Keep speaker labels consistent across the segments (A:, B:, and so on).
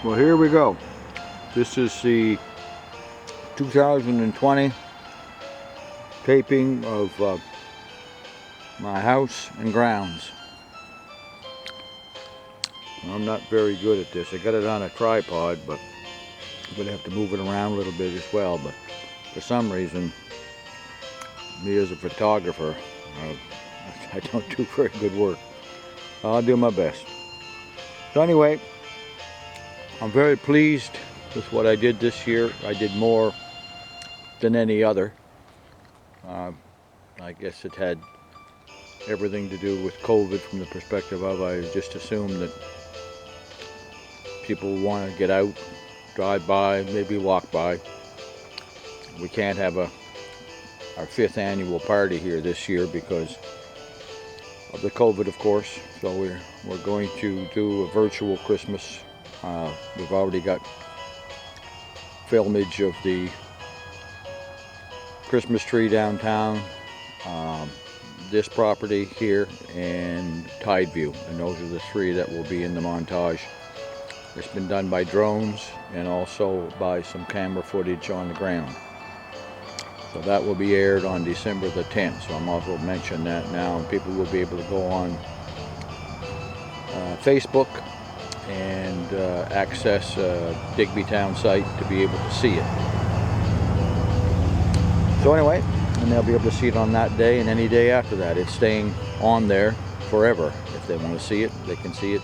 A: Well, here we go. This is the 2020 taping of my house and grounds. I'm not very good at this. I got it on a tripod, but I'm going to have to move it around a little bit as well. But for some reason, me as a photographer, I don't do very good work. I'll do my best. So anyway, I'm very pleased with what I did this year. I did more than any other. I guess it had everything to do with COVID from the perspective of I just assumed that people want to get out, drive by, maybe walk by. We can't have our 5th annual party here this year because of the COVID, of course. So we're going to do a virtual Christmas. We've already got filmage of the Christmas tree downtown, this property here, and Tide View, and those are the 3 that will be in the montage. It's been done by drones and also by some camera footage on the ground. So that will be aired on December the 10th, so I'm also mentioning that now, and people will be able to go on Facebook and access Digby Town site to be able to see it. So anyway, and they'll be able to see it on that day and any day after that. It's staying on there forever. If they want to see it, they can see it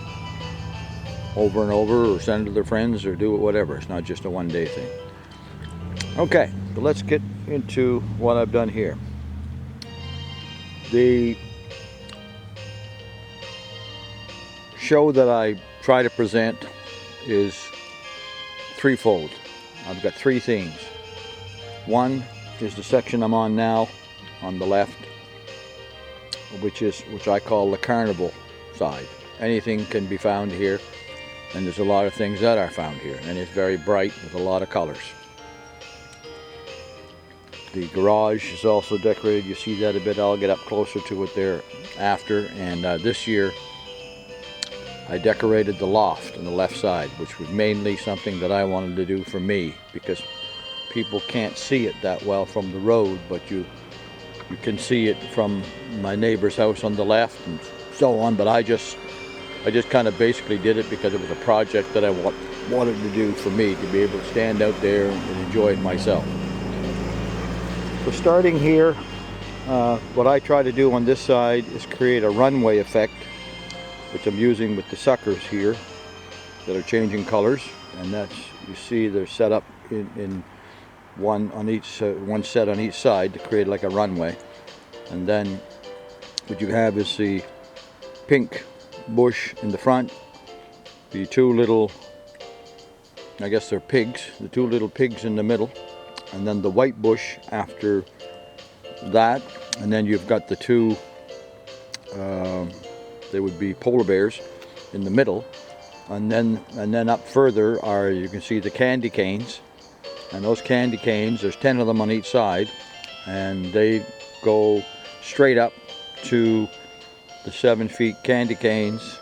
A: over and over, or send it to their friends, or do it whatever. It's not just a one-day thing. Okay, so let's get into what I've done here. The show that I try to present is threefold. I've got 3 themes. One is the section I'm on now on the left, which I call the carnival side. Anything can be found here, and there's a lot of things that are found here, and it's very bright with a lot of colors. The garage is also decorated. You see that a bit. I'll get up closer to it there after. And this year I decorated the loft on the left side, which was mainly something that I wanted to do for me, because people can't see it that well from the road, but you can see it from my neighbor's house on the left and so on. But I just kind of basically did it because it was a project that I wanted to do for me, to be able to stand out there and enjoy it myself. So starting here, what I try to do on this side is create a runway effect, which I'm using with the suckers here that are changing colors, and that's, you see they're set up in one set on each side to create like a runway. And then what you have is the pink bush in the front, the 2 little, I guess they're pigs, the 2 little pigs in the middle, and then the white bush after that, and then you've got the 2 they would be polar bears in the middle, and then up further are, you can see the candy canes, and those candy canes, there's 10 of them on each side, and they go straight up to the 7 feet candy canes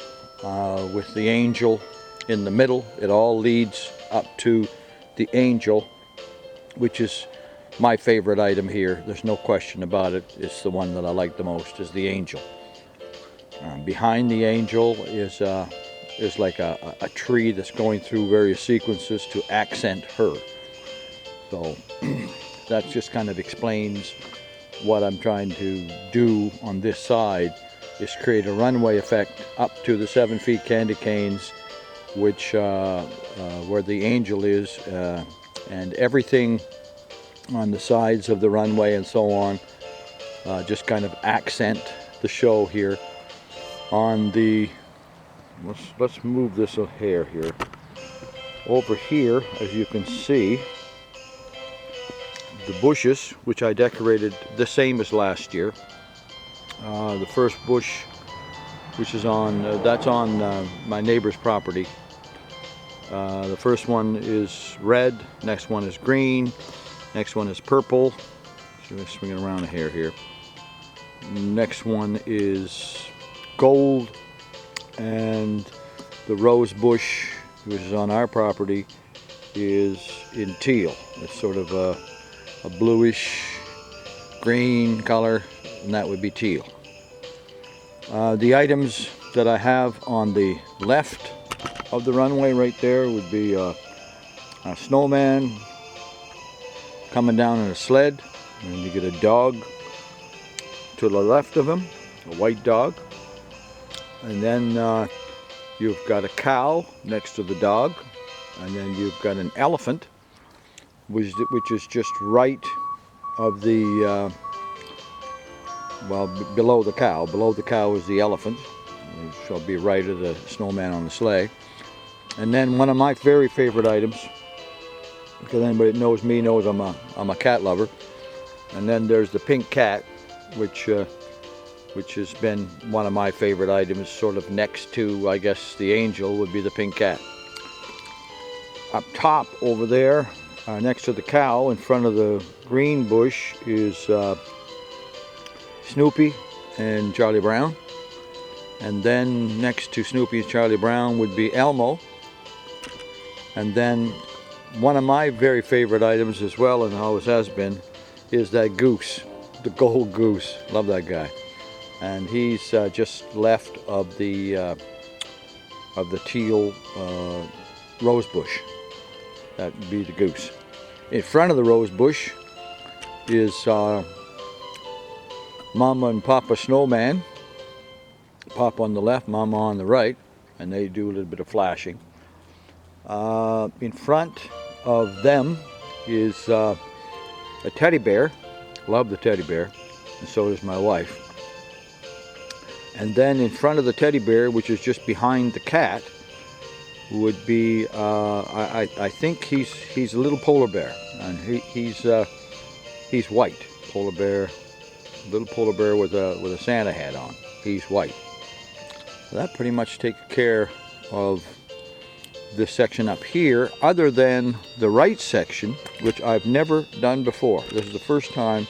A: with the angel in the middle. It all leads up to the angel, which is my favorite item here. There's no question about it. It's the one that I like the most, is the angel. Behind the angel is like a tree that's going through various sequences to accent her. So that just kind of explains what I'm trying to do on this side, is create a runway effect up to the 7 feet candy canes, which where the angel is, and everything on the sides of the runway and so on just kind of accent the show here. On the, let's move this a hair here. Over here, as you can see, the bushes, which I decorated the same as last year. The first bush, which is on, that's on my neighbor's property. The first one is red, next one is green, next one is purple. So I'm swinging around a hair here. Next one is gold, and the rose bush which is on our property, is in teal. It's sort of a bluish green color, and that would be teal. The items that I have on the left of the runway right there would be a snowman coming down in a sled, and you get a dog to the left of him, a white dog, and then you've got a cow next to the dog, and then you've got an elephant, which is just right of the below the cow. Below the cow is the elephant, which shall be right of the snowman on the sleigh. And then one of my very favorite items, because anybody that knows me knows I'm a cat lover. And then there's the pink cat, which has been one of my favorite items, sort of next to, I guess, the angel would be the pink cat. Up top over there, next to the cow, in front of the green bush, is Snoopy and Charlie Brown. And then next to Snoopy and Charlie Brown would be Elmo. And then one of my very favorite items as well, and always has been, is that goose, the gold goose. Love that guy. And he's just left of the teal rose bush. That would be the goose. In front of the rose bush is Mama and Papa Snowman. Papa on the left, Mama on the right, and they do a little bit of flashing. In front of them is a teddy bear. Love the teddy bear, and so does my wife. And then in front of the teddy bear, which is just behind the cat, would be I think he's a little polar bear, and he's white. Polar bear, little polar bear with a Santa hat on. He's white. That pretty much takes care of this section up here, other than the right section, which I've never done before. This is the first time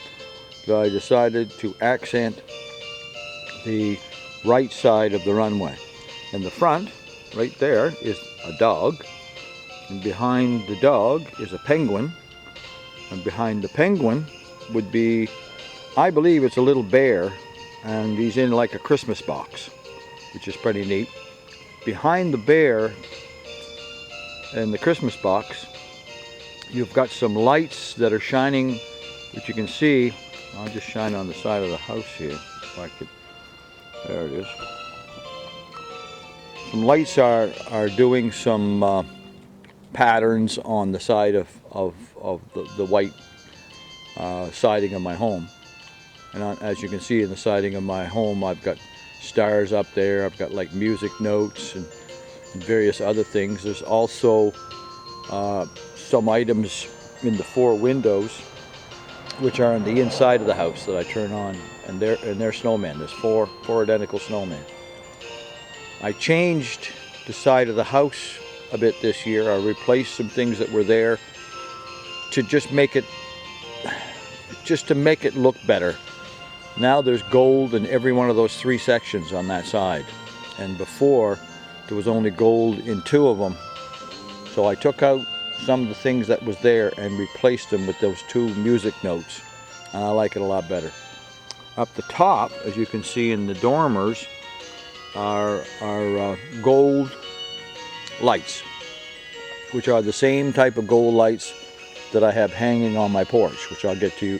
A: that I decided to accent the right side of the runway. In the front, right there, is a dog, and behind the dog is a penguin, and behind the penguin would be, I believe it's a little bear, and he's in like a Christmas box, which is pretty neat. Behind the bear and the Christmas box, you've got some lights that are shining, which you can see. I'll just shine on the side of the house here, if I could. There it is. Some lights are doing some patterns on the side of the white siding of my home. And as you can see in the siding of my home, I've got stars up there. I've got like music notes and various other things. There's also some items in the 4 windows, which are on the inside of the house, that I turn on, and they're snowmen. There's four identical snowmen. I changed the side of the house a bit this year. I replaced some things that were there to just make it look better. Now there's gold in every one of those 3 sections on that side, and before there was only gold in 2 of them. So I took out some of the things that was there and replaced them with those 2 music notes, and I like it a lot better. Up the top, as you can see in the dormers, are gold lights, which are the same type of gold lights that I have hanging on my porch, which I'll get to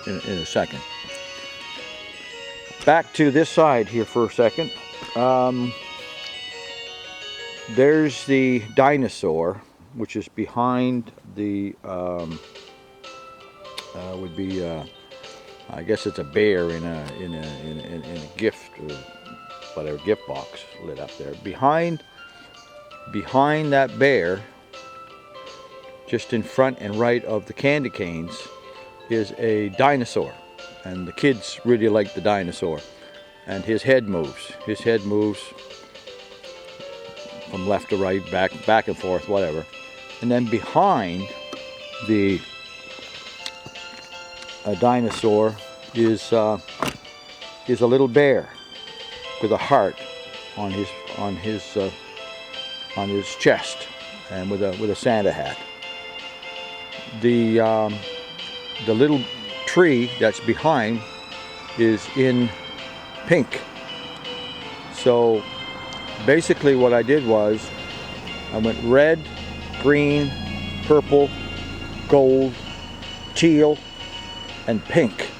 A: in a second. Back to this side here for a second. There's the dinosaur, which is behind the would be I guess it's a bear in a gift or whatever gift box lit up there. Behind that bear, just in front and right of the candy canes, is a dinosaur, and the kids really like the dinosaur. And his head moves. His head moves from left to right, back and forth, whatever. And then behind the dinosaur is a little bear with a heart on his on his chest, and with a Santa hat. The little tree that's behind is in pink. So basically what I did was I went red, green, purple, gold, teal, and pink.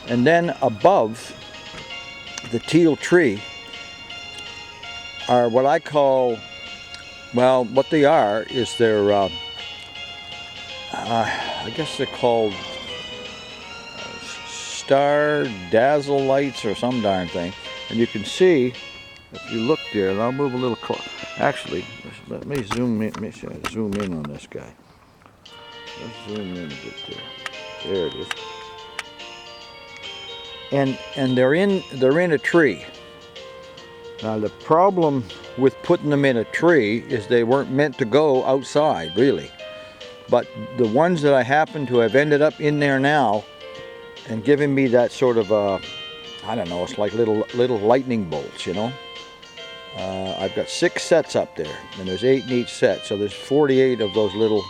A: And then above the teal tree are what I call, well, what they are is they're, I guess they're called star dazzle lights or some darn thing. And you can see, if you look there, and I'll move a little closer. Actually, let me zoom in. Let me zoom in on this guy. Let's zoom in a bit there. There it is. And they're in a tree. Now the problem with putting them in a tree is they weren't meant to go outside, really. But the ones that I happen to have ended up in there now, and giving me that sort of I don't know, it's like little lightning bolts, you know. I've got 6 sets up there, and there's 8 in each set, so there's 48 of those little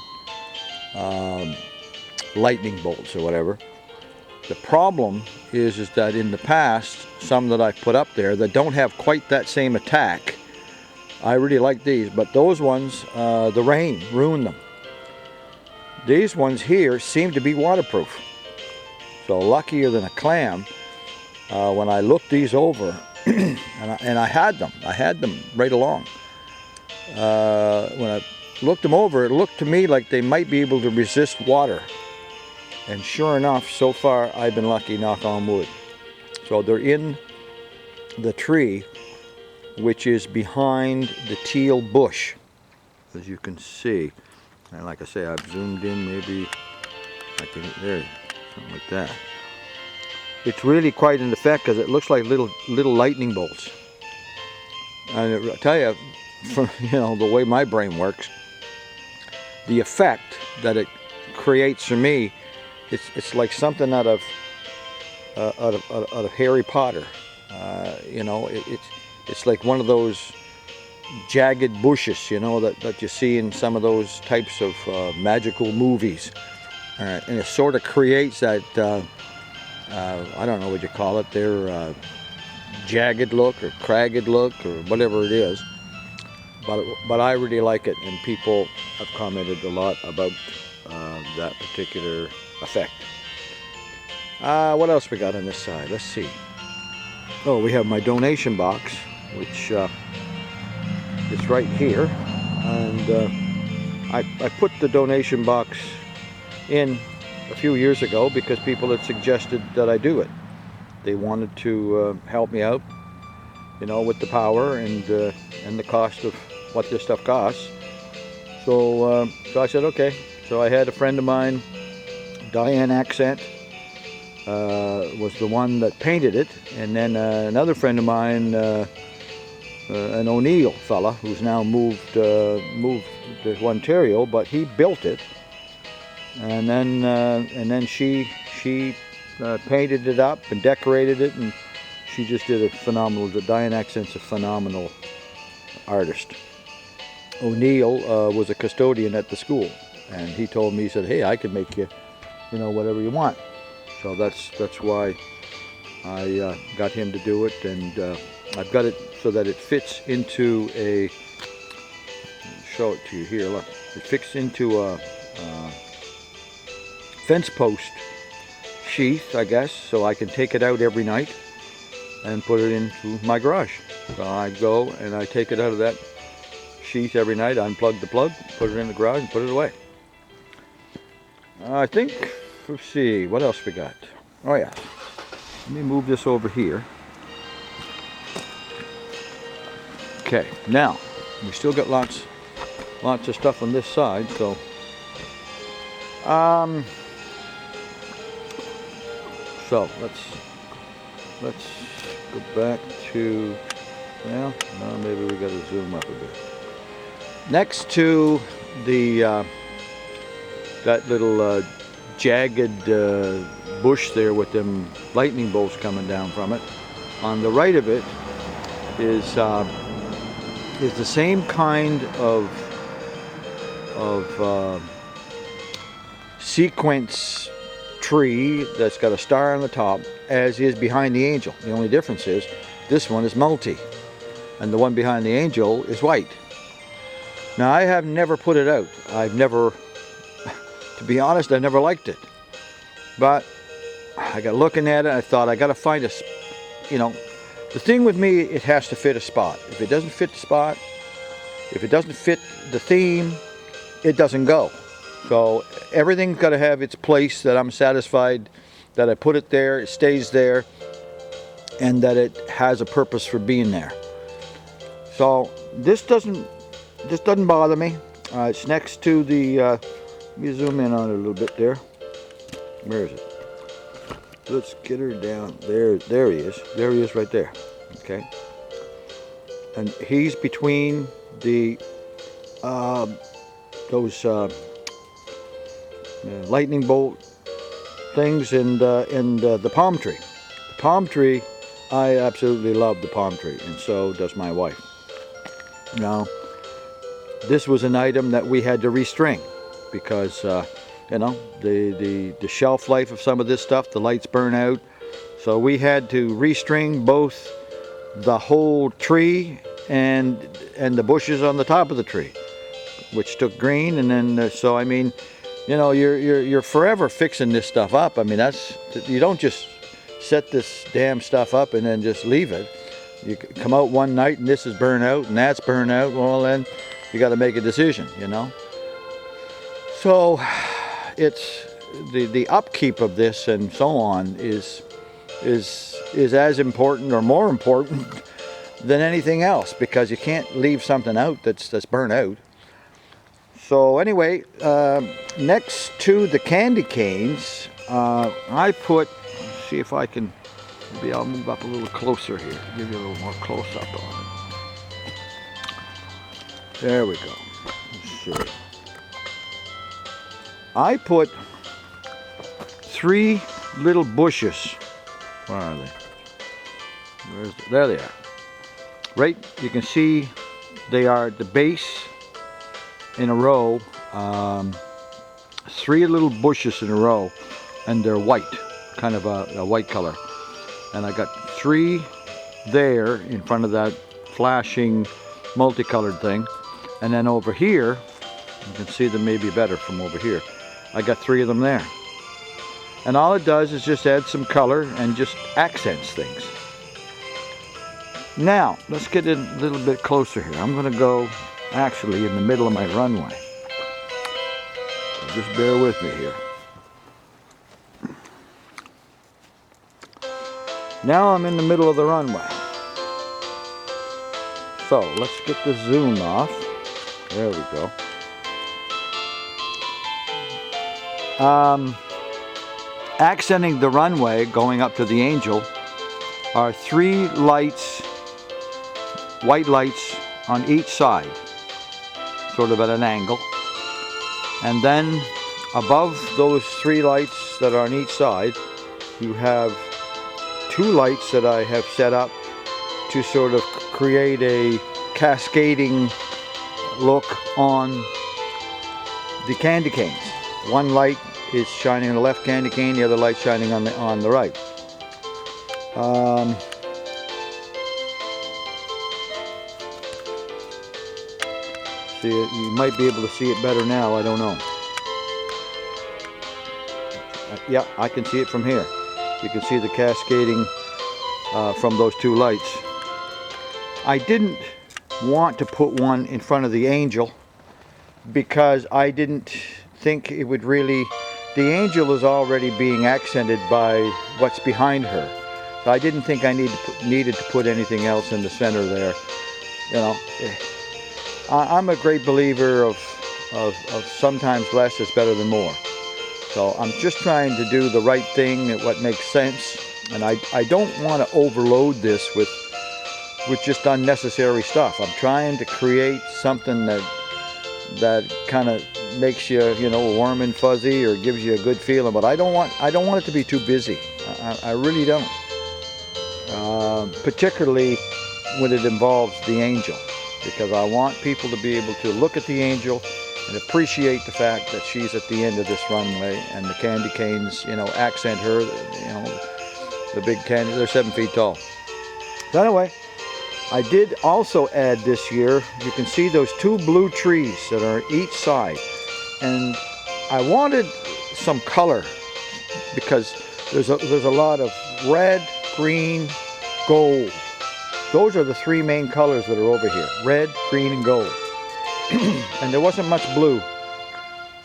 A: lightning bolts or whatever. The problem is that in the past, some that I've put up there that don't have quite that same attack, I really like these, but those ones, the rain ruined them. These ones here seem to be waterproof, so luckier than a clam. When I looked these over, and I had them right along. When I looked them over, it looked to me like they might be able to resist water. And sure enough, so far I've been lucky, knock on wood. So they're in the tree, which is behind the teal bush, as you can see. And like I say, I've zoomed in, maybe I can, there, something like that. It's really quite an effect because it looks like little lightning bolts. And I tell you, from the way my brain works, the effect that it creates for me, it's like something out of Harry Potter. It's like one of those jagged bushes, that you see in some of those types of magical movies, and it sort of creates that. I don't know what you call it. They're jagged look or cragged look or whatever it is. But I really like it, and people have commented a lot about that particular effect. What else we got on this side? Let's see. Oh, we have my donation box, which it's right here, and I put the donation box in a few years ago because people had suggested that I do it. They wanted to help me out, with the power and the cost of what this stuff costs. So I said okay. So I had a friend of mine, Diane Accent, was the one that painted it, and then another friend of mine, an O'Neill fella, who's now moved to Ontario, but he built it. And then she painted it up and decorated it, and she just did a phenomenal. The Diane Accent's a phenomenal artist. O'Neill was a custodian at the school, and he told me, he said, "Hey, I can make you, whatever you want." So that's why I got him to do it, and I've got it so that it fits into a. I'll show it to you here. Look, it fits into a fence post sheath, I guess, so I can take it out every night and put it into my garage. So I go and I take it out of that sheath every night, unplug the plug, put it in the garage, and put it away. I think, let's see, what else we got? Oh yeah, let me move this over here. Okay, now, we still got lots of stuff on this side, so so let's go back to, well, no, maybe we got to zoom up a bit. Next to the that little jagged bush there with them lightning bolts coming down from it, on the right of it is is the same kind of sequence tree that's got a star on the top as is behind the angel. The only difference is this one is multi and the one behind the angel is white. Now I have never put it out. I've never, to be honest, I never liked it. But I got looking at it, I thought I got to find a, you know, the thing with me, it has to fit a spot. If it doesn't fit the spot, if it doesn't fit the theme, it doesn't go. So everything's got to have its place, that I'm satisfied that I put it there, it stays there, and that it has a purpose for being there. So this doesn't bother me. It's next to the, let me zoom in on it a little bit there. Where is it? Let's get her down. There he is. There he is right there. Okay. And he's between the those lightning bolt things and the palm tree. The palm tree, I absolutely love the palm tree, and so does my wife. Now, this was an item that we had to restring because you know, the shelf life of some of this stuff, the lights burn out. So we had to restring both the whole tree and the bushes on the top of the tree, which took green. And then so I mean, you know, you're forever fixing this stuff up. I mean, you don't just set this damn stuff up and then just leave it. You come out one night and this is burnt out and that's burnt out. Well, then you got to make a decision, you know. So it's the upkeep of this and so on is as important or more important than anything else, because you can't leave something out that's burnt out. So anyway, next to the candy canes, I put, see if I can, maybe I'll move up a little closer here, give you a little more close up on it. There we go. Let's see. I put 3 little bushes. Where are they? There they are. Right, you can see they are at the base in a row. 3 little bushes in a row, and they're white, kind of a white color. And I got 3 there in front of that flashing multicolored thing. And then over here, you can see them maybe better from over here. I got 3 of them there. And all it does is just add some color and just accents things. Now, let's get a little bit closer here. I'm going to go actually in the middle of my runway. So just bear with me here. Now I'm in the middle of the runway. So let's get the zoom off. There we go. Accenting the runway going up to the angel are 3 lights, white lights on each side, sort of at an angle. And then above those 3 lights that are on each side, you have 2 lights that I have set up to sort of create a cascading look on the candy canes. One light is shining on the left candy cane, the other light shining on the right. See it, you might be able to see it better now, I don't know. Yeah, I can see it from here. You can see the cascading from those 2 lights. I didn't want to put one in front of the angel because I didn't think it would really, the angel is already being accented by what's behind her. So I didn't think I needed to put anything else in the center there. You know, I'm a great believer of sometimes less is better than more. So I'm just trying to do the right thing, what makes sense. And I don't want to overload this with just unnecessary stuff. I'm trying to create something that kind of makes you, you know, warm and fuzzy or gives you a good feeling. But I don't want it to be too busy. I really don't. Particularly when it involves the angel. because I want people to be able to look at the angel and appreciate the fact that she's at the end of this runway, and the candy canes, you know, accent her. You know, the big candy, they're 7 feet tall. So anyway, I did also add this year, you can see those 2 blue trees that are each side, and I wanted some color because there's a lot of red, green, gold. Those are the 3 main colors that are over here: red, green, and gold. And there wasn't much blue,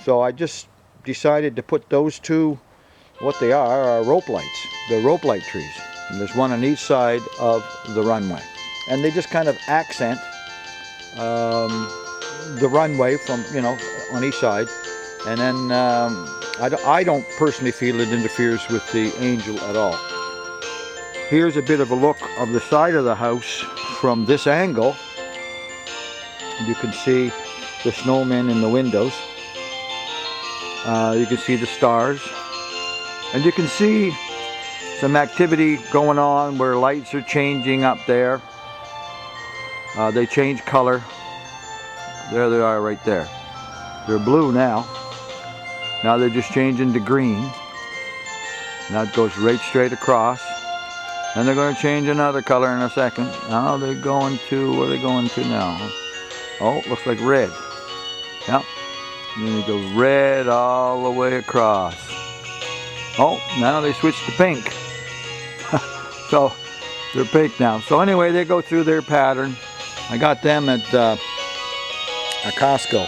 A: so I just decided to put those 2, what they are rope lights. They're rope light trees, and there's one on each side of the runway, and they just kind of accent the runway from, you know, on each side. And then I don't personally feel it interferes with the angel at all. Here's a bit of a look of the side of the house from this angle. You can see the snowmen in the windows. You can see the stars, and you can see some activity going on where lights are changing up there. They change color. There they are right there. They're blue now. Now they're just changing to green. Now it goes right straight across. And they're going to change another color in a second. Now they're going to, what are they going to now? Oh, looks like red. Yep. And then they go red all the way across. Oh, now they switch to pink. So they're pink now. So anyway, they go through their pattern. I got them at Costco.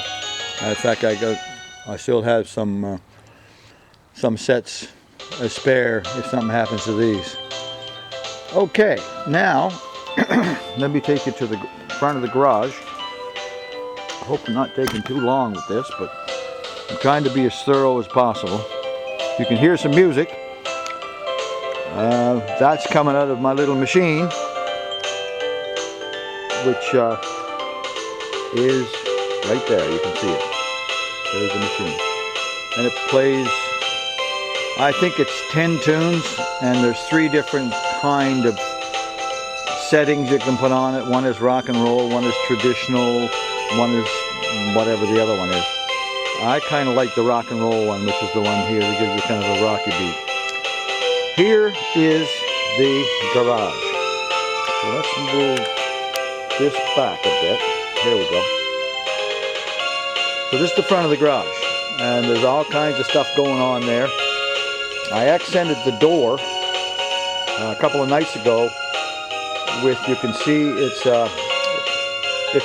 A: In fact, I still have some sets spare if something happens to these. Okay, now let me take you to the front of the garage. I hope I'm not taking too long with this, but I'm trying to be as thorough as possible. You can hear some music. That's coming out of my little machine, which is right there. You can see it. There's the machine. And it plays, I think it's 10 tunes, and there's 3 different kind of settings you can put on it. One is rock and roll, one is traditional, one is whatever the other one is. I kind of like the rock and roll one, which is the one here that gives you kind of a rocky beat. Here is the garage. So let's move this back a bit. Here we go. So this is the front of the garage, and there's all kinds of stuff going on there. I accented the door a couple of nights ago with, you can see it's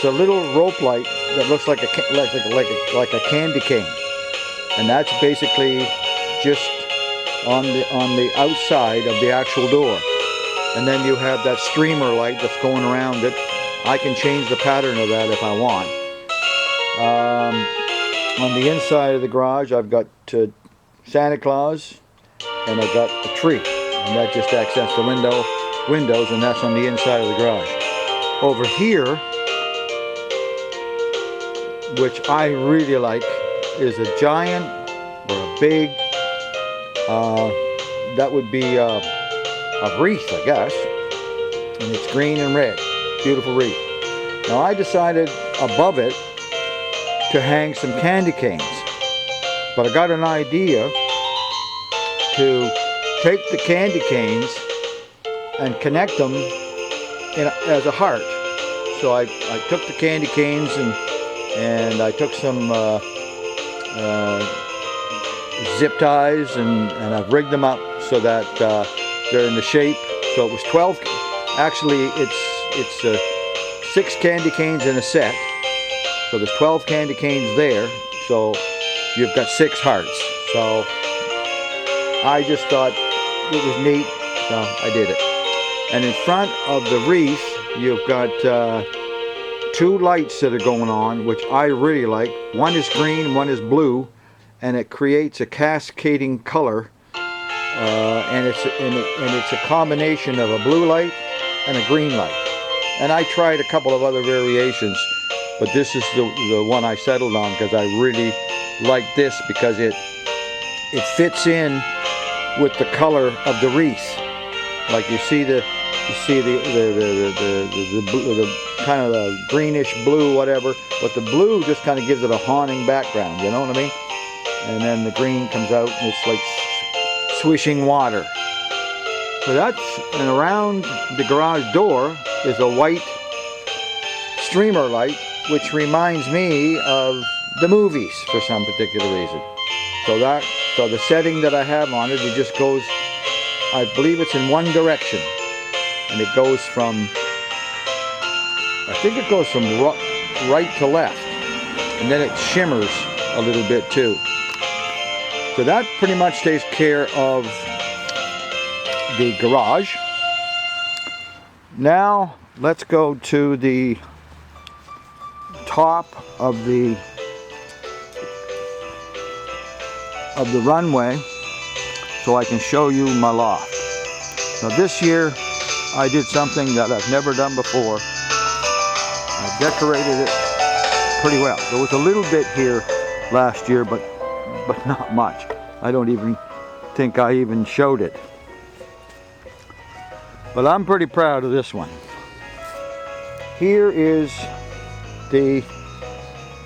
A: a little rope light that looks like a candy cane, and that's basically just on the outside of the actual door. And then you have that streamer light that's going around it. I can change the pattern of that if I want. On the inside of the garage, I've got Santa Claus, and I've got a tree, and that just accents the windows, and that's on the inside of the garage. Over here, which I really like, is a giant or a big, that would be a wreath, I guess, and it's green and red. Beautiful wreath. Now I decided above it to hang some candy canes, but I got an idea to take the candy canes and connect them as a heart. So I took the candy canes and I took some zip ties and I've rigged them up so that they're in the shape. So it was 12. Actually, it's 6 candy canes in a set. So there's 12 candy canes there. So you've got 6 hearts. So I just thought it was neat, so I did it. And in front of the wreath, you've got 2 lights that are going on, which I really like. One is green, one is blue, and it creates a cascading color. And it's a combination of a blue light and a green light. And I tried a couple of other variations, but this is the one I settled on because I really like this because it fits in with the color of the wreath. Like you see the You see the kind of the greenish blue, whatever, but the blue just kind of gives it a haunting background, you know what I mean? And then the green comes out and it's like swishing water. So that's, and around the garage door is a white streamer light, which reminds me of the movies for some particular reason. So the setting that I have on it, it just goes, I believe it's in one direction. And it goes from, I think it goes from right to left. And then it shimmers a little bit too. So that pretty much takes care of the garage. Now let's go to the top of the runway so I can show you my loft. Now this year I did something that I've never done before. I decorated it pretty well. There was a little bit here last year, but not much. I don't even think I even showed it. But I'm pretty proud of this one. Here is the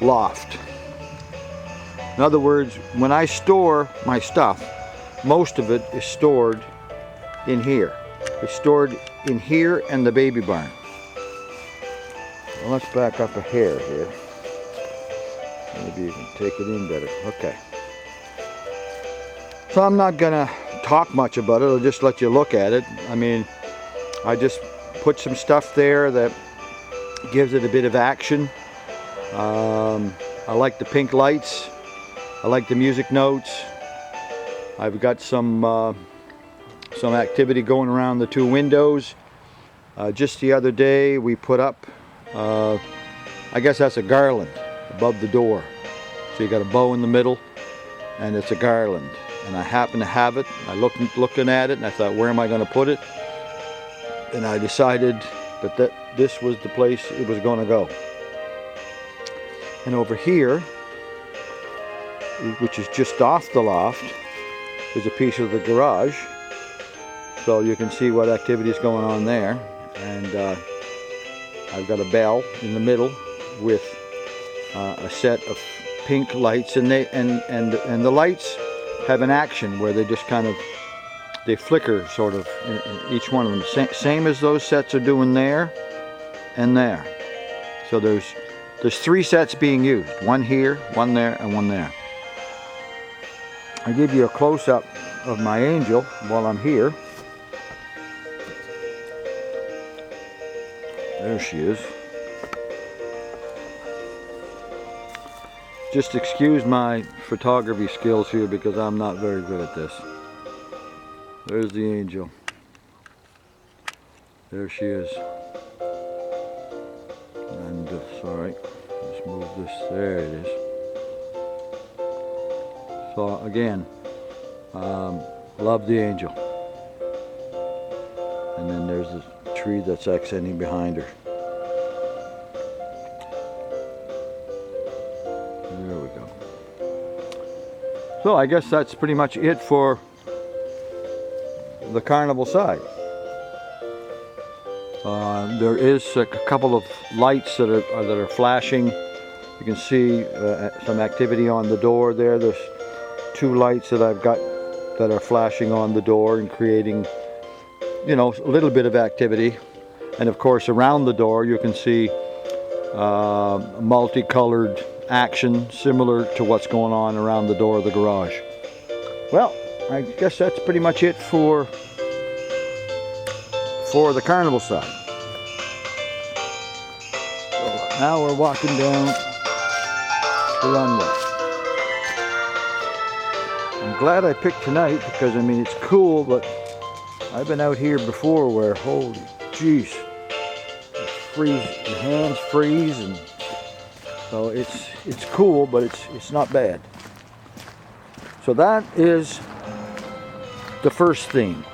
A: loft. In other words, when I store my stuff, most of it is stored in here. It's stored in here and the baby barn. Well, let's back up a hair here. Maybe you can take it in better. Okay. So I'm not gonna talk much about it. I'll just let you look at it. I mean, I just put some stuff there that gives it a bit of action. I like the pink lights. I like the music notes. I've got some activity going around the two windows. Just the other day we put up, I guess that's a garland above the door. So you got a bow in the middle and it's a garland. And I happen to have it. I looking at it and I thought, where am I going to put it? And I decided that this was the place it was going to go. And over here, which is just off the loft, is a piece of the garage. So you can see what activity is going on there. And I've got a bell in the middle with a set of pink lights, and the lights have an action where they just kind of, they flicker sort of in each one of them. Same as those sets are doing there and there. So there's 3 sets being used. One here, one there, and one there. I'll give you a close-up of my angel while I'm here. There she is. Just excuse my photography skills here because I'm not very good at this. There's the angel. There she is. And sorry, let's move this. There it is. So again, love the angel. And then there's the tree that's accenting behind her. There we go. So I guess that's pretty much it for the carnival side. There is a couple of lights that are flashing. You can see some activity on the door there. There's 2 lights that I've got that are flashing on the door and creating, you know, a little bit of activity. And of course around the door you can see multicolored action similar to what's going on around the door of the garage. Well, I guess that's pretty much it for the carnival side. So now we're walking down the runway. I'm glad I picked tonight because I mean it's cool, but I've been out here before where holy jeez, freeze, your hands freeze, and so it's cool, but it's not bad. So that is the first theme.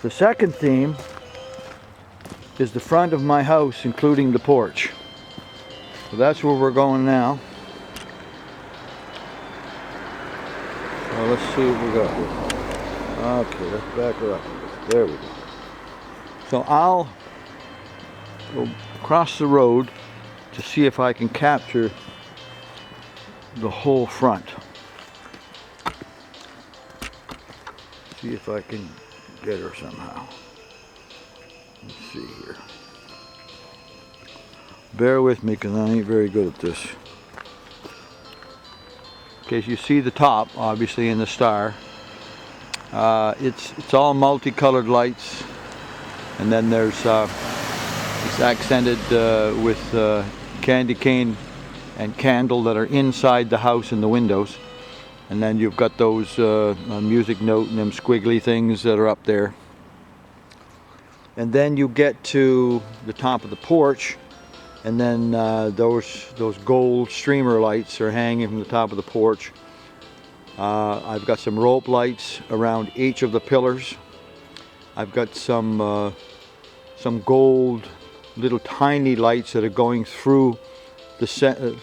A: The second theme is the front of my house, including the porch. So that's where we're going now. So let's see what we got here. Okay, let's back her up. There we go. So I'll go across the road to see if I can capture the whole front. See if I can get her somehow. Let's see here. Bear with me because I ain't very good at this. Okay, you see the top, obviously, in the star. It's all multicolored lights, and then there's it's accented with candy cane and candle that are inside the house in the windows, and then you've got those music note and them squiggly things that are up there. And then you get to the top of the porch, and then those gold streamer lights are hanging from the top of the porch. I've got some rope lights around each of the pillars. I've got some gold little tiny lights that are going through the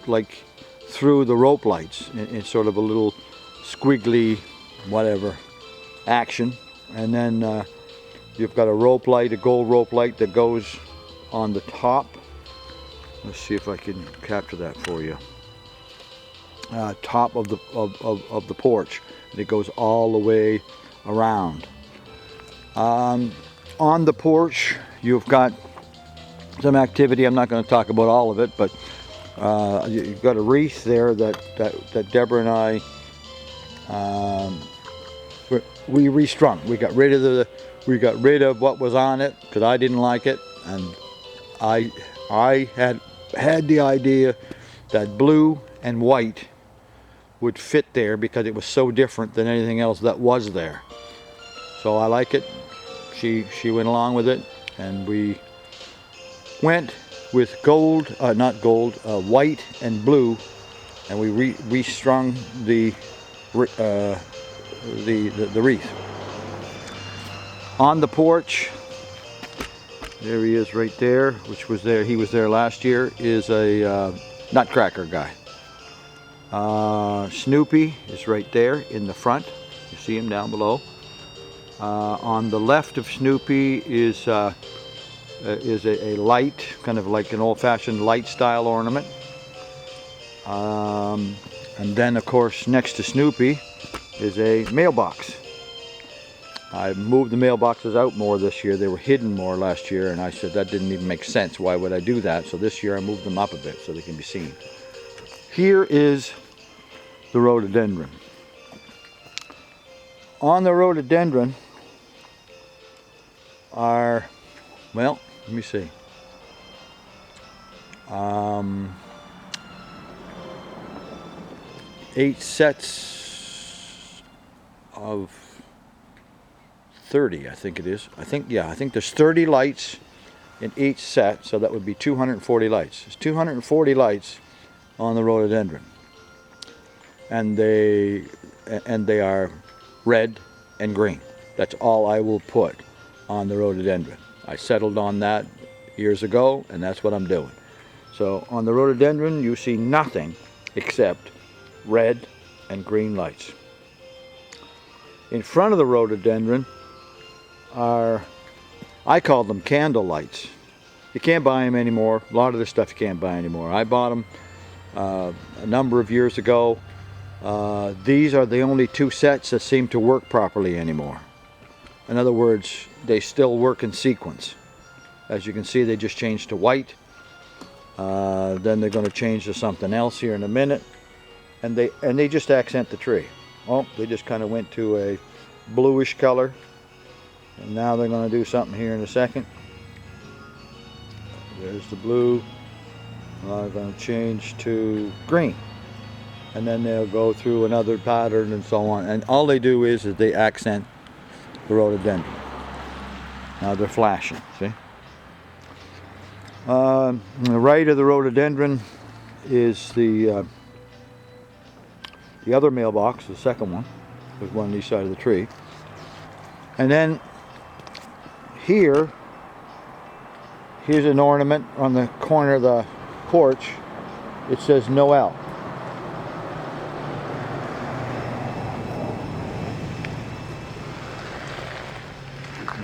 A: like through the rope lights in sort of a little squiggly whatever action. And then you've got a rope light, a gold rope light that goes on the top. Let's see if I can capture that for you. Top of the porch. And it goes all the way around. On the porch, you've got some activity. I'm not going to talk about all of it, but you've got a wreath there that Deborah and I we restrung. We got rid of what was on it because I didn't like it, and I had the idea that blue and white would fit there because it was so different than anything else that was there. So I like it. She went along with it, and we went with white and blue, and we restrung the wreath. On the porch, there he is right there, which was there. He was there last year. Is a nutcracker guy. Snoopy is right there in the front. You see him down below. On the left of Snoopy is a light, kind of like an old-fashioned light style ornament. And then, of course, next to Snoopy is a mailbox. I moved the mailboxes out more this year. They were hidden more last year, and I said that didn't even make sense. Why would I do that? So this year I moved them up a bit so they can be seen. Here is the rhododendron. On the rhododendron are, well, let me see. 8 sets of 30, I think it is. I think there's 30 lights in each set, so that would be 240 lights. There's 240 lights on the rhododendron, and they are red and green. That's all I will put on the rhododendron. I settled on that years ago, and that's what I'm doing. So on the rhododendron, you see nothing except red and green lights. In front of the rhododendron are, I call them candle lights. You can't buy them anymore. A lot of this stuff you can't buy anymore. I bought them a number of years ago. These are the only 2 sets that seem to work properly anymore. In other words, they still work in sequence. As you can see, they just changed to white. Then they're going to change to something else here in a minute, and they just accent the tree. Oh, they just kind of went to a bluish color, and now they're going to do something here in a second. There's the blue. They're going to change to green, and then they'll go through another pattern and so on. And all they do is they accent the rhododendron. Now they're flashing. See. On the right of the rhododendron is the other mailbox, the second one. There's one on each side of the tree. And then here's an ornament on the corner of the porch. It says Noel.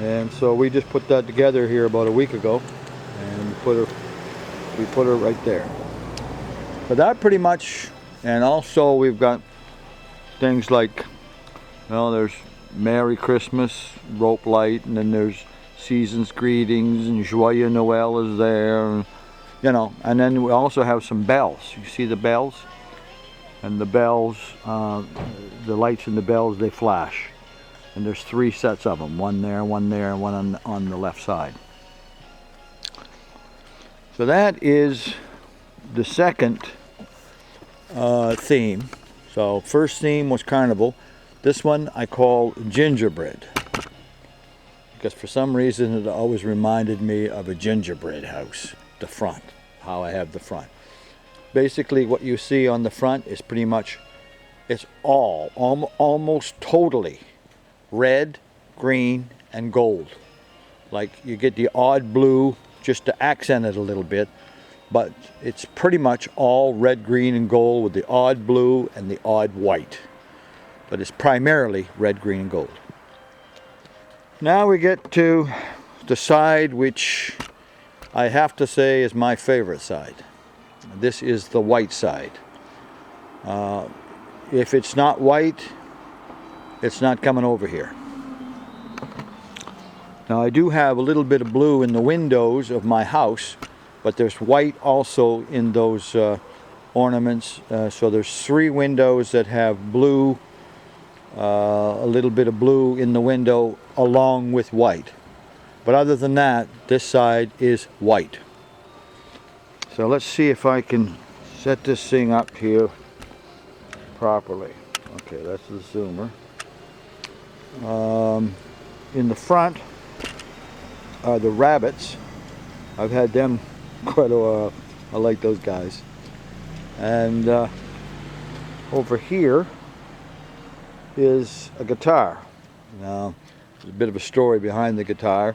A: And so we just put that together here about a week ago, and we put her right there. But that pretty much, and also we've got things like, well, there's Merry Christmas rope light, and then there's Season's Greetings, and Joyeux Noel is there, and, you know, and then we also have some bells. You see the bells? And the bells, the lights in the bells, they flash. And there's 3 sets of them, one there, and one on the left side. So that is the second theme. So first theme was carnival. This one I call gingerbread, because for some reason it always reminded me of a gingerbread house, the front, how I have the front. Basically what you see on the front is pretty much, it's almost totally red, green, and gold. Like you get the odd blue just to accent it a little bit, but it's pretty much all red, green, and gold with the odd blue and the odd white. But it's primarily red, green, and gold. Now we get to the side which I have to say is my favorite side. This is the white side. If it's not white, it's not coming over here. Now I do have a little bit of blue in the windows of my house, but there's white also in those ornaments. So there's 3 windows that have blue, a little bit of blue in the window along with white. But other than that, this side is white. So let's see if I can set this thing up here properly. Okay, that's the zoomer. In the front are the rabbits. I've had them quite a while. I like those guys. And over here is a guitar. Now, there's a bit of a story behind the guitar.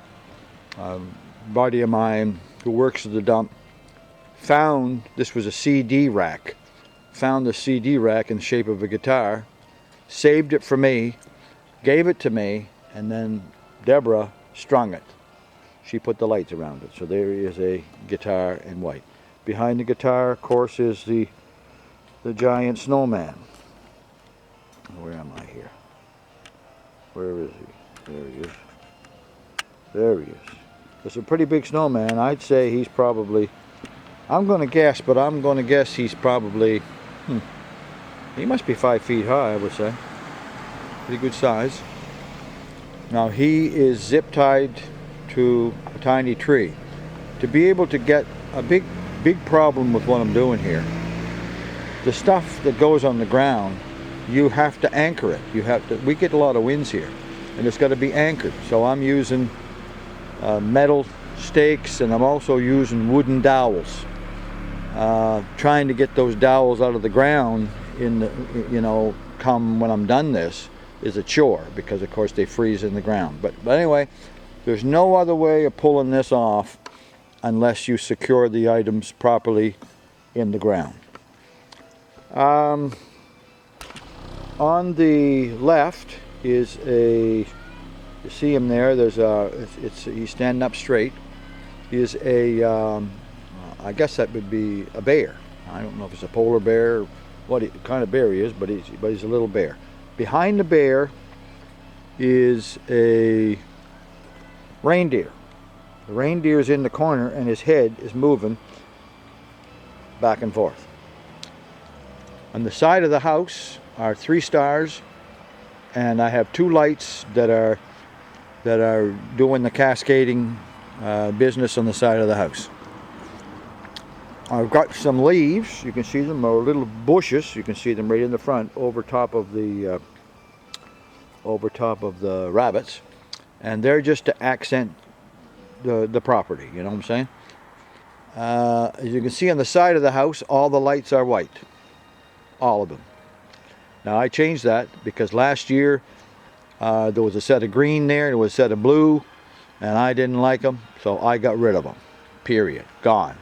A: A buddy of mine who works at the dump found, this was a CD rack, found the CD rack in the shape of a guitar, saved it for me, gave it to me, and then Deborah strung it. She put the lights around it. So there is a guitar in white. Behind the guitar, of course, is the giant snowman. Where am I here? Where is he? There he is. There he is. It's a pretty big snowman. I'd say he's probably, I'm going to guess, but I'm going to guess he's probably, he must be 5 feet high, I would say. Pretty good size. Now he is zip tied to a tiny tree. To be able to get a big problem with what I'm doing here, the stuff that goes on the ground, you have to anchor it. We get a lot of winds here, and it's got to be anchored. So I'm using metal stakes, and I'm also using wooden dowels. Trying to get those dowels out of the ground in the, come when I'm done this is a chore, because of course they freeze in the ground. But anyway, there's no other way of pulling this off unless you secure the items properly in the ground. On the left is you see him there, there's he's standing up straight, is I guess that would be a bear. I don't know if it's a polar bear or what kind of bear he is, but he's a little bear. Behind the bear is a reindeer. The reindeer is in the corner and his head is moving back and forth. On the side of the house are 3 stars, and I have 2 lights that are doing the cascading business on the side of the house. I've got some leaves, you can see them, or little bushes, you can see them right in the front over top of the rabbits, and they're just to accent the property, you know what I'm saying? As you can see on the side of the house, all the lights are white, all of them. Now I changed that because last year there was a set of green there was a set of blue, and I didn't like them, so I got rid of them, period, gone.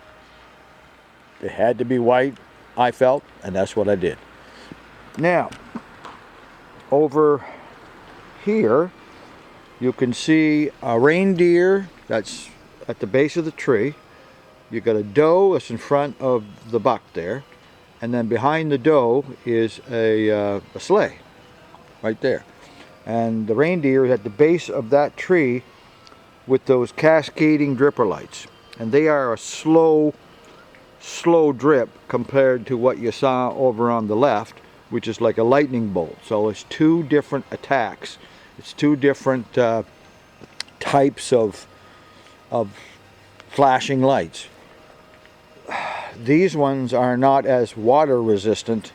A: It had to be white, I felt, and that's what I did. Now, over here you can see a reindeer that's at the base of the tree. You got a doe that's in front of the buck there, and then behind the doe is a sleigh right there. And the reindeer is at the base of that tree with those cascading dripper lights, and they are a slow drip compared to what you saw over on the left, which is like a lightning bolt. So it's two different attacks. It's two different types of flashing lights. These ones are not as water resistant,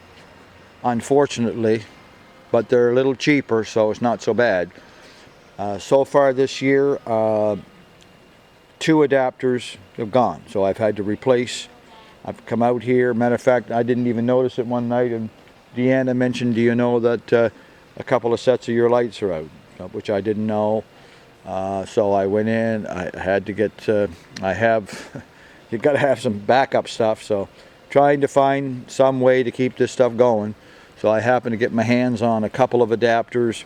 A: unfortunately, but they're a little cheaper, so it's not so bad. So far this year, 2 adapters have gone, so I've had to replace. I've come out here. Matter of fact, I didn't even notice it one night, and Deanna mentioned, do you know that a couple of sets of your lights are out? Which I didn't know. So I went in. I had to get, you got to have some backup stuff, so trying to find some way to keep this stuff going. So I happened to get my hands on a couple of adapters,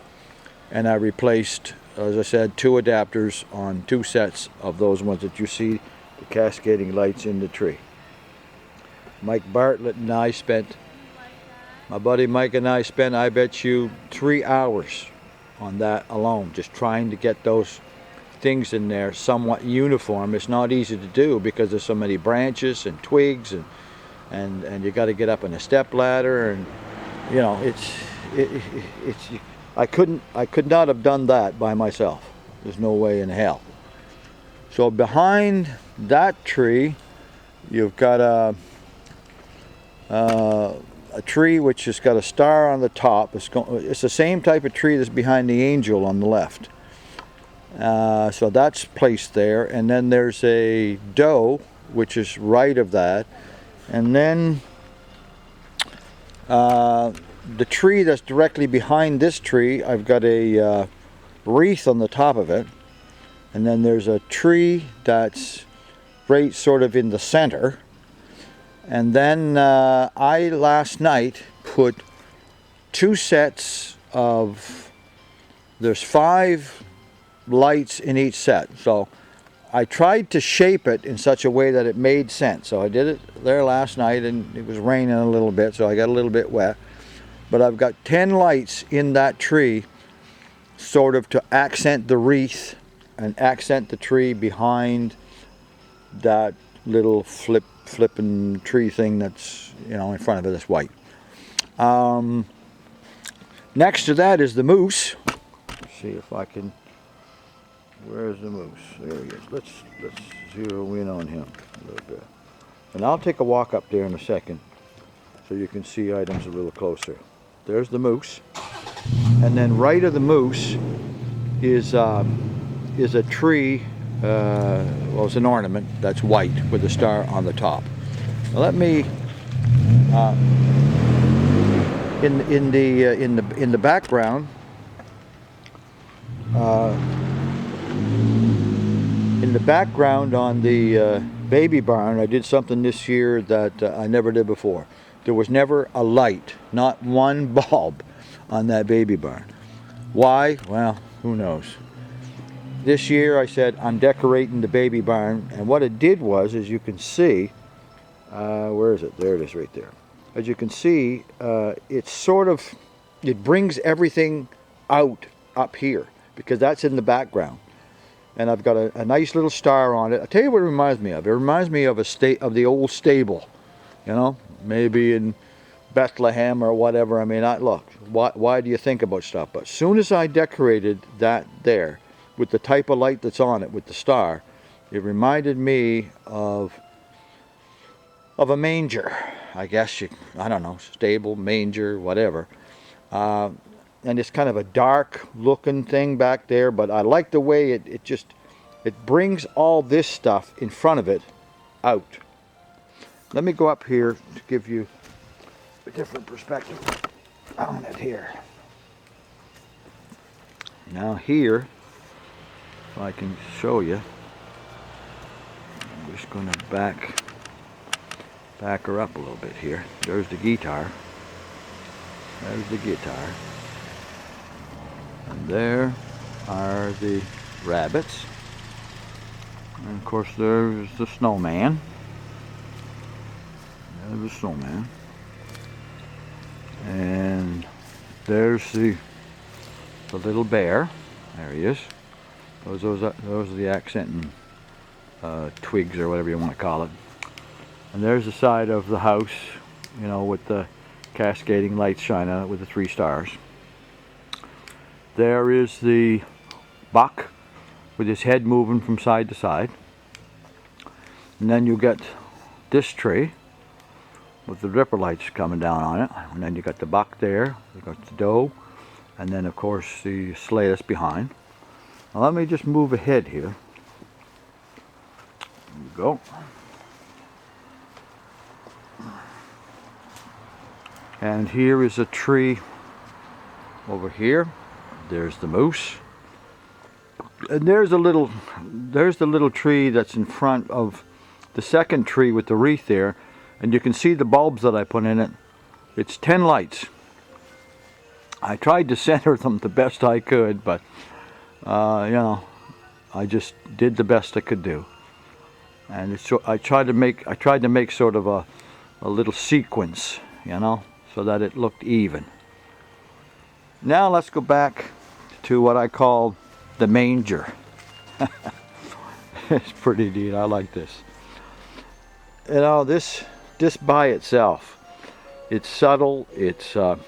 A: and I replaced, as I said, 2 adapters on 2 sets of those ones that you see, the cascading lights in the tree. Mike Bartlett and I spent, my buddy Mike and I spent, I bet you, 3 hours on that alone, just trying to get those things in there somewhat uniform. It's not easy to do because there's so many branches and twigs, and you got to get up on a step ladder, and you know, I could not have done that by myself. There's no way in hell. So behind that tree, you've got a tree which has got a star on the top. It's the same type of tree that's behind the angel on the left. So that's placed there, and then there's a doe which is right of that, and then the tree that's directly behind this tree, I've got a wreath on the top of it, and then there's a tree that's right sort of in the center. And then I last night put 2 sets of, there's 5 lights in each set. So I tried to shape it in such a way that it made sense. So I did it there last night, and it was raining a little bit, so I got a little bit wet. But I've got 10 lights in that tree, sort of to accent the wreath and accent the tree behind that little flipping tree thing that's, you know, in front of it that's white. Next to that is the moose. Let's see if I can. Where's the moose? There he is. Let's zero in on him a little bit. And I'll take a walk up there in a second so you can see items a little closer. There's the moose, and then right of the moose is a tree. Well, it's an ornament that's white with a star on the top. Now let me in the background. In the background on the baby barn, I did something this year that I never did before. There was never a light, not one bulb on that baby barn. Why? Well, who knows. This year I said I'm decorating the baby barn, and what it did was, as you can see, where is it? There it is right there. As you can see, it brings everything out up here because that's in the background. And I've got a nice little star on it. I'll tell you what it reminds me of. It reminds me of the old stable, you know, maybe in Bethlehem or whatever. I mean, look, why do you think about stuff? But as soon as I decorated that there with the type of light that's on it, with the star, it reminded me of a manger. I guess I don't know, stable, manger, whatever. And it's kind of a dark looking thing back there, but I like the way it brings all this stuff in front of it out. Let me go up here to give you a different perspective on it here. Now here, if I can show you, I'm just going to back her up a little bit here. There's the guitar. There's the guitar. And there are the rabbits. And of course there's the snowman. There's the snowman. And there's the little bear. There he is. Those are the accenting twigs or whatever you want to call it. And there's the side of the house, you know, with the cascading lights shining on it with the 3 stars. There is the buck with his head moving from side to side. And then you get this tree with the ripper lights coming down on it. And then you got the buck there, you got the doe, and then of course the sleigh that's behind. Now let me just move ahead here. There you go. And here is a tree over here. There's the moose. And there's the little tree that's in front of the second tree with the wreath there. And you can see the bulbs that I put in it. It's 10 lights. I tried to center them the best I could, but you know, I just did the best I could do. And it's, I tried to make sort of a little sequence, you know, so that it looked even. Now let's go back to what I call the manger. It's pretty neat. I like this. You know, this by itself, it's subtle. It's I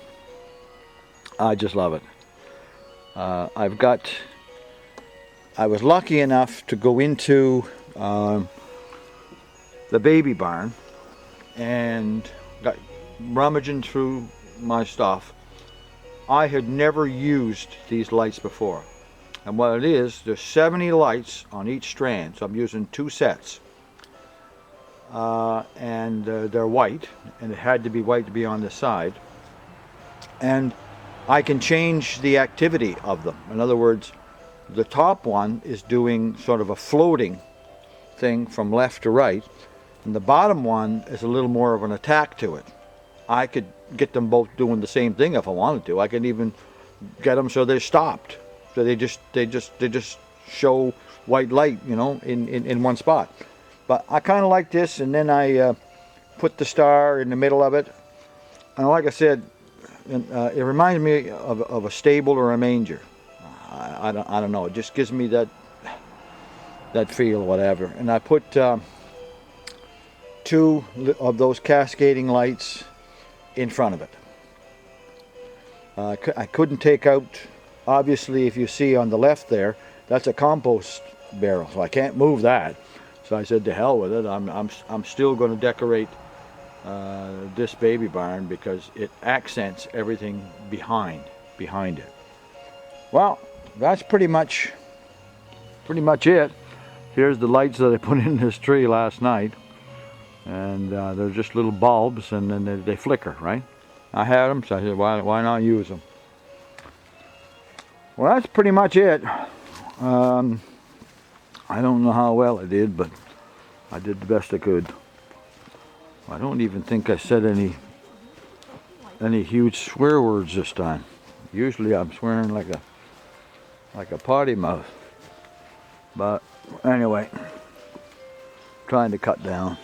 A: just love it. I was lucky enough to go into the baby barn and got rummaging through my stuff. I had never used these lights before. And what it is, there's 70 lights on each strand. So I'm using 2 sets. And they're white, and it had to be white to be on the side. And I can change the activity of them. In other words, the top one is doing sort of a floating thing from left to right, and the bottom one is a little more of an attack to it. I could get them both doing the same thing if I wanted to. I could even get them so they're stopped, so they just show white light, you know, in one spot. But I kind of like this, and then I put the star in the middle of it. And like I said, it reminds me of a stable or a manger. I don't know. It just gives me that feel, whatever. And I put 2 of those cascading lights in front of it. I couldn't take out, obviously, if you see on the left there, that's a compost barrel, so I can't move that. So I said, to hell with it. I'm still going to decorate this baby barn because it accents everything behind it. Well, that's pretty much it. Here's the lights that I put in this tree last night, and they're just little bulbs, and then they flicker, right? I had them, so I said, why not use them? Well, that's pretty much it. I don't know how well I did, but I did the best I could. I don't even think I said any huge swear words this time. Usually I'm swearing like a potty mouth. But anyway, trying to cut down.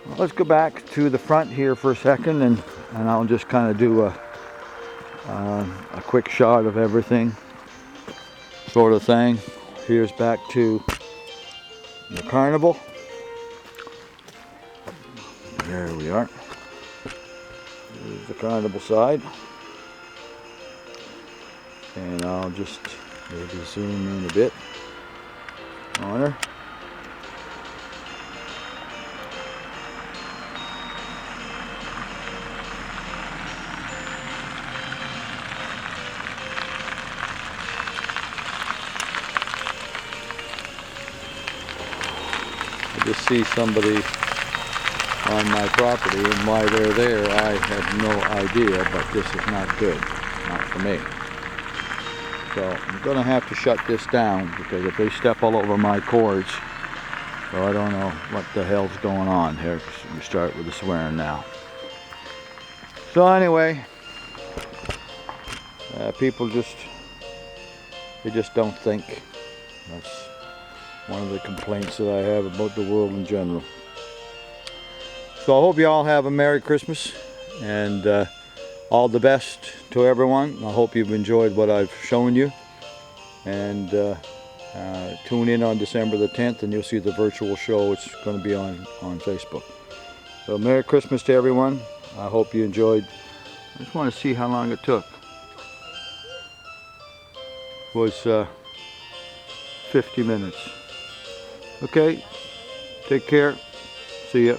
A: Well, let's go back to the front here for a second, and I'll just kind of do a quick shot of everything, sort of thing. Here's back to the carnival. There we are. There's the carnival side. And I'll just maybe zoom in a bit on her. I just see somebody on my property, and why they're there I have no idea, but this is not good, not for me. So I'm going to have to shut this down, because if they step all over my cords, so I don't know what the hell's going on here. We start with the swearing now. So anyway, people just They just don't think. That's one of the complaints that I have about the world in general. So I hope you all have a Merry Christmas and all the best to everyone. I hope you've enjoyed what I've shown you. And tune in on December the 10th and you'll see the virtual show. It's going to be on Facebook. So Merry Christmas to everyone. I hope you enjoyed. I just want to see how long it took. It was 50 minutes. Okay, take care. See ya.